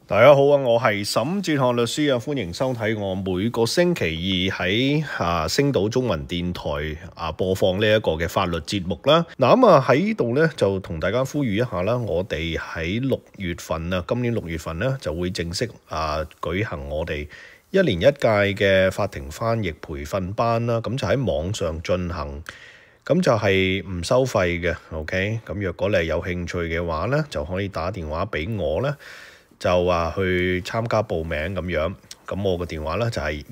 大家好啊！我係沈哲學律師啊，歡迎收睇我每個星期二喺星島中文電台播放呢一個嘅法律節目啦。嗱喺呢度咧就同大家呼籲一下啦，我哋喺6月份啊，今年6月份咧就會正式舉行我哋1年1屆嘅法庭翻譯培訓班啦。咁就喺網上進行，咁就係唔收費嘅。OK， 咁若果你係有興趣嘅話咧，就可以打電話俾我咧。就話去參加報名咁樣，咁我個電話咧就係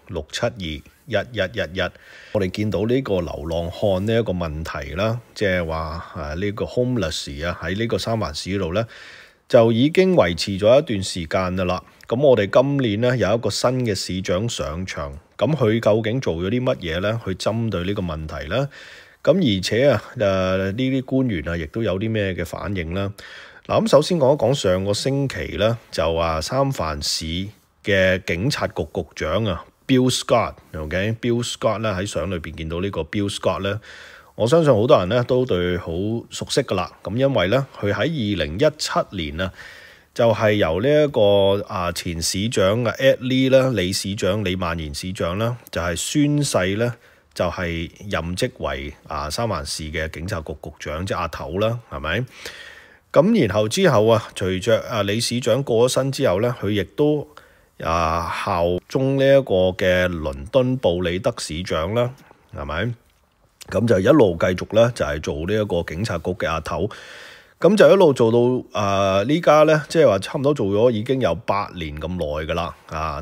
1800-672-1111。我哋見到呢個流浪漢呢一個問題啦，即係話呢個 homeless 喺呢個三藩市度咧，就已經維持咗一段時間噶啦。咁我哋今年咧有一個新嘅市長上場，咁佢究竟做咗啲乜嘢咧？去針對呢個問題咧？咁而且呢啲官員亦都有啲咩嘅反應啦？嗱，咁首先講一講上個星期咧，就話三藩市嘅警察局局長Bill Scott，Bill Scott 咧喺相裏邊見到呢個 Bill Scott 咧，我相信好多人咧都對好熟悉噶啦。咁因為咧，佢喺2017年就係由呢一個前市長Ed Lee 啦，李萬延市長啦，就係宣誓咧，就係任職為三藩市嘅警察局局長，即係阿頭啦，係咪？咁然後之後隨着李市長過咗身之後咧，佢亦都效忠呢一個嘅倫敦布里德市長啦，係咪？咁就一路繼續咧，就係做呢一個警察局嘅阿頭，咁就一路做到呢家咧，即係話差唔多做咗已經有8年咁耐噶啦，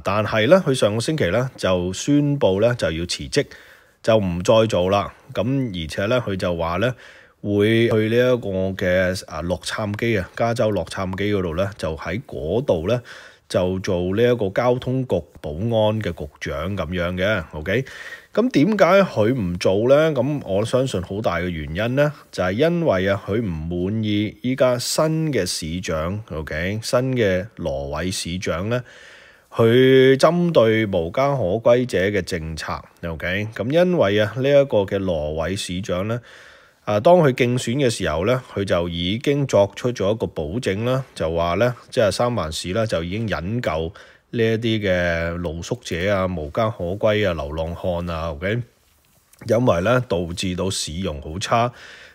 但係咧佢上個星期咧就宣布咧就要辭職，就唔再做啦。咁而且咧佢就話咧，會去呢一個嘅洛杉磯加州洛杉磯嗰度咧，就喺嗰度咧就做呢一個交通局保安嘅局長咁樣嘅。OK， 咁點解佢唔做咧？咁我相信好大嘅原因咧，就係因為佢唔滿意依家新嘅市長 OK， 新嘅羅偉市長咧，佢針對無家可歸者嘅政策 OK， 咁因為呢一個嘅羅偉市長咧。當佢競選嘅時候咧，佢就已經作出咗一個保證啦，就話咧，即係三藩市咧就已經引咎呢一啲嘅露宿者無家可歸流浪漢OK， 因為咧導致到市容好差，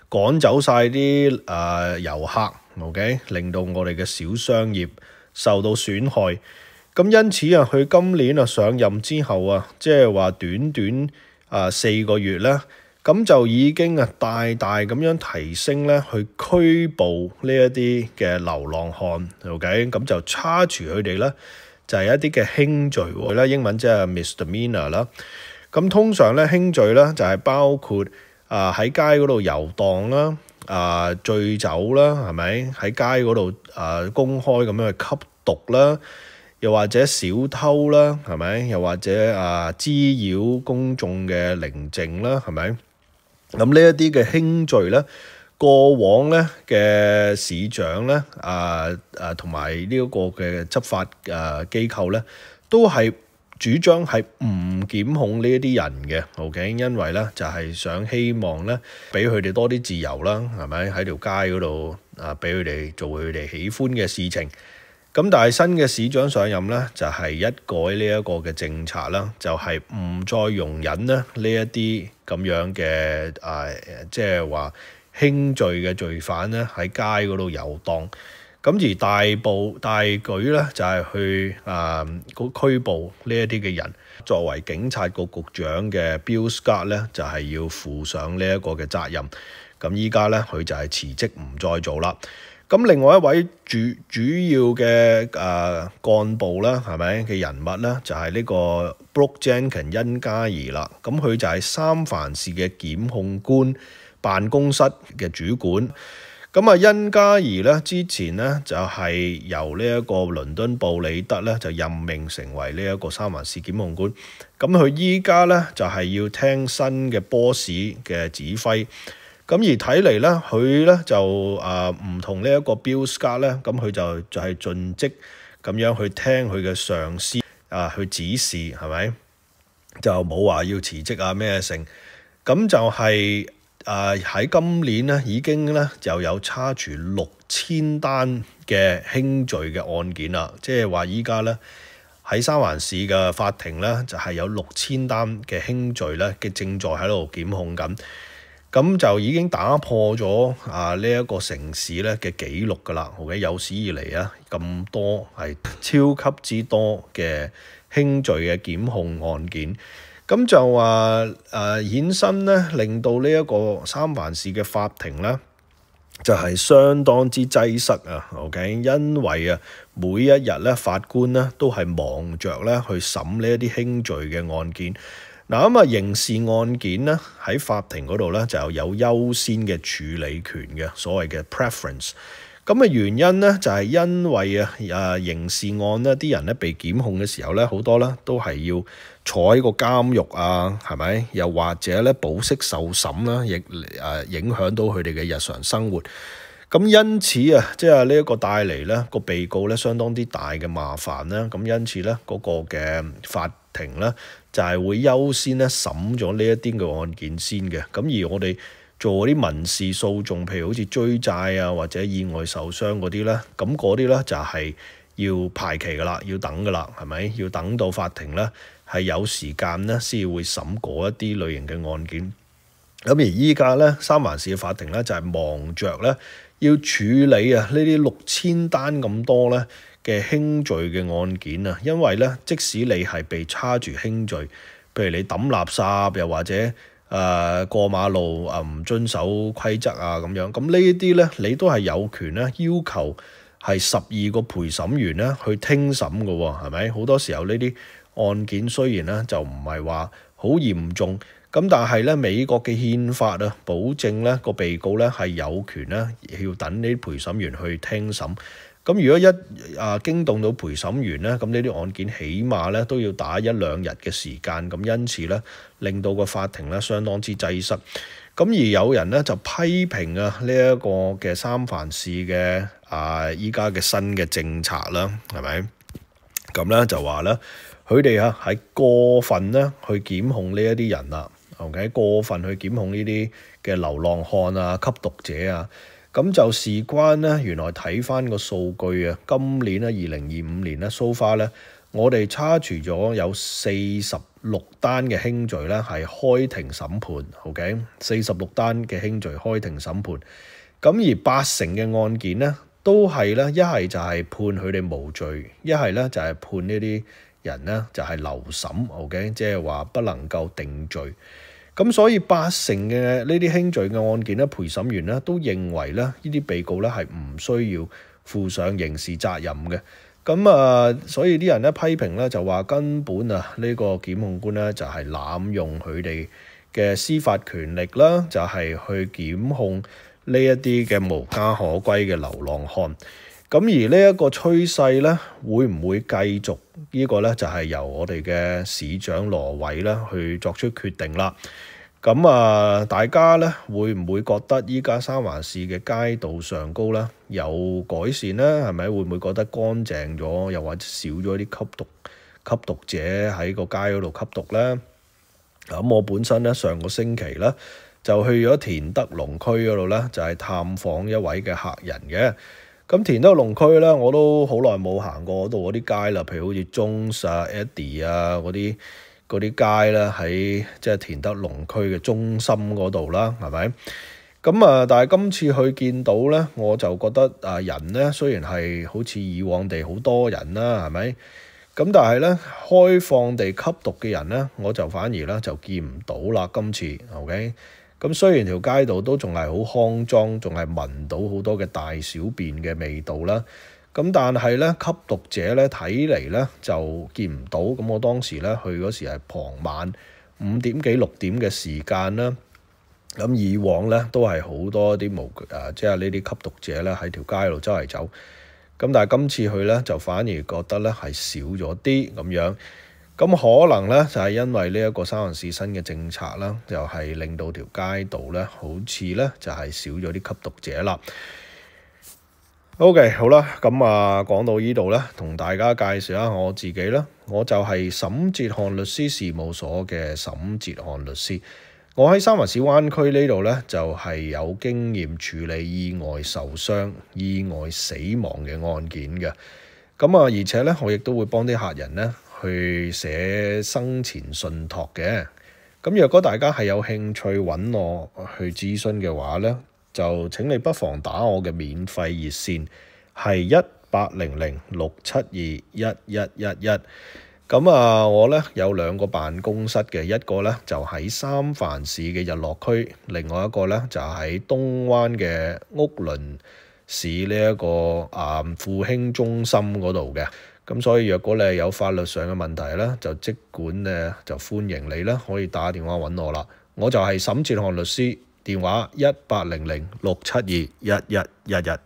趕走晒啲遊客 OK， 令到我哋嘅小商業受到損害。咁因此佢今年上任之後即係話短短4個月咧。咁就已經大大咁樣提升咧，去拘捕呢一啲嘅流浪漢 ，OK， 咁就charge佢哋咧，就係一啲嘅輕罪喎，英文即係 misdemeanor 啦。咁通常咧輕罪咧就係包括喺街嗰度遊蕩啦，醉酒啦，係咪？喺街嗰度公開咁樣去吸毒啦，又或者小偷啦，係咪？又或者滋擾公眾嘅寧靜啦，係咪？咁呢一啲嘅輕罪咧，過往咧嘅市長咧，同埋呢一個嘅執法機構咧，都係主張係唔檢控呢一啲人嘅 ，OK， 因為咧就係想希望咧俾佢哋多啲自由啦，係咪？喺條街嗰度俾佢哋做佢哋喜歡嘅事情。咁但係新嘅市長上任咧，就係一改呢一個嘅政策啦，就係唔再容忍咧呢一啲咁樣嘅即係話輕罪嘅罪犯咧喺街嗰度遊蕩。咁而大舉咧就係去拘捕呢一啲嘅人。作為警察局局長嘅 Bill Scott 咧，就係要負上呢一個嘅責任。咁依家咧佢就係辭職唔再做啦。咁另外一位主要嘅幹部啦，係咪嘅人物咧，就係呢個 Brooke Jenkins 恩加儀啦。咁佢就係三藩市嘅檢控官辦公室嘅主管。咁恩加儀咧之前咧就係由呢一個倫敦布里德咧就任命成為呢一個三藩市檢控官。咁佢依家咧就係要聽新嘅 boss 嘅指揮。咁而睇嚟咧，佢咧就唔同呢一個 Bill Scott 咧，咁佢就係盡職咁樣去聽佢嘅上司去指示，係咪？就冇話要辭職咩成。咁就係喺今年咧已經咧就有差住6000單嘅輕罪嘅案件啦，即係話依家咧喺三藩市嘅法庭咧就係有6000單嘅輕罪咧嘅正在喺度檢控緊。咁就已經打破咗呢一個城市咧嘅紀錄㗎啦。OK，有史以嚟啊咁多係超級之多嘅輕罪嘅檢控案件，咁就話衍生咧，令到呢一個三藩市嘅法庭咧就係相當之擠塞啊。OK，因為啊每一日咧法官咧都係忙着咧去審呢一啲輕罪嘅案件。嗱咁啊，刑事案件咧喺法庭嗰度咧就有優先嘅處理權嘅，所謂嘅 preference。咁嘅原因咧就係因為刑事案咧啲人咧被檢控嘅時候咧好多咧都係要坐喺個監獄啊，係咪？又或者咧保釋受審啦，亦影響到佢哋嘅日常生活。咁因此啊，即係呢一個帶嚟咧個被告咧相當之大嘅麻煩啦。咁因此咧嗰個嘅法庭咧就係會優先咧審咗呢一啲嘅案件先嘅。咁而我哋做嗰啲民事訴訟，譬如好似追債啊或者意外受傷嗰啲咧，咁嗰啲咧就係要排期㗎啦，要等㗎啦，係咪？要等到法庭咧係有時間咧先會審嗰一啲類型嘅案件。咁而依家咧三藩市嘅法庭咧就係忙着咧要處理呢啲6000單咁多咧嘅輕罪嘅案件啊，因為咧即使你係被差住輕罪，譬如你抌垃圾又或者過馬路唔遵守規則啊咁樣，咁呢一啲咧你都係有權咧要求係12個陪審員咧去聽審嘅喎，係咪？好多時候呢啲案件雖然咧就唔係話好嚴重。咁但係咧，美國嘅憲法啊，保證咧個被告咧係有權咧要等呢啲陪審員去聽審。咁如果一驚動到陪審員咧，咁呢啲案件起碼咧都要打1-2日嘅時間。咁因此咧，令到個法庭咧相當之擠塞。咁而有人咧就批評呢一個嘅三藩市嘅依家嘅新嘅政策啦，係咪？咁咧就話咧，佢哋係過分咧去檢控呢一啲人啦。OK， 過分去檢控呢啲嘅流浪漢啊、吸毒者啊，咁就事關咧，原來睇翻個數據啊，今年咧2025年咧 so far 咧，我哋差除咗有46單嘅輕罪咧係開庭審判。OK， 46單嘅輕罪開庭審判，咁而80%嘅案件咧都係咧一係就係判佢哋無罪，一係咧就係判呢啲人咧就係留審。OK， 即係話不能夠定罪。咁所以80%嘅呢啲輕罪嘅案件咧，陪審員咧都認為咧呢啲被告咧係唔需要負上刑事責任嘅。咁所以啲人咧批評咧就話根本呢個檢控官咧就係濫用佢哋嘅司法權力啦，就係去檢控呢一啲嘅無家可歸嘅流浪漢。咁而呢一個趨勢咧，會唔會繼續？呢個咧就係由我哋嘅市長羅偉咧去作出決定啦。咁大家咧會唔會覺得依家三藩市嘅街道上高咧有改善咧？係咪？會唔會覺得乾淨咗，又或者少咗啲吸毒者喺個街嗰度吸毒咧？咁我本身咧上個星期咧就去咗田德隆區嗰度咧，就係探訪一位嘅客人嘅。咁田德隆區咧，我都好耐冇行過嗰度嗰啲街啦，譬如好似 Jones 啊、Eddie 啊嗰啲街咧，喺即係田德隆區嘅中心嗰度啦，係咪？咁但係今次去見到咧，我就覺得人咧雖然係好似以往地好多人啦，係咪？咁但係咧開放地吸毒嘅人咧，我就反而咧就見唔到啦。今次 OK。咁雖然條街道都仲係好骯髒，仲係聞到好多嘅大小便嘅味道啦。咁但係咧吸毒者咧睇嚟咧就見唔到。咁我當時咧去嗰時係傍晚5點幾6點嘅時間啦。咁以往咧都係好多啲即係呢啲吸毒者咧喺條街度周圍走。咁但係今次去咧就反而覺得咧係少咗啲咁樣。咁可能咧就係因為呢一個三藩市新嘅政策啦，就係令到條街道咧好似咧就係少咗啲吸毒者啦。OK， 好啦，咁講到呢度咧，同大家介紹下我自己啦。我就係沈哲瀚律師事務所嘅沈哲瀚律師。我喺三藩市灣區呢度呢，就係有經驗處理意外受傷、意外死亡嘅案件嘅。咁啊，而且呢，我亦都會幫啲客人呢去寫生前信託嘅。咁若果大家係有興趣揾我去諮詢嘅話呢，就請你不妨打我嘅免費熱線，係1800-672-1111。咁啊，我呢有2個辦公室嘅，一個呢就喺三藩市嘅日落區，另外一個呢就喺東灣嘅屋崙市呢一個富興中心嗰度嘅。咁所以若果你係有法律上嘅問題呢，就即管呢就歡迎你啦，可以打電話揾我啦。我就係沈哲瀚律師，電話1800-672-1111。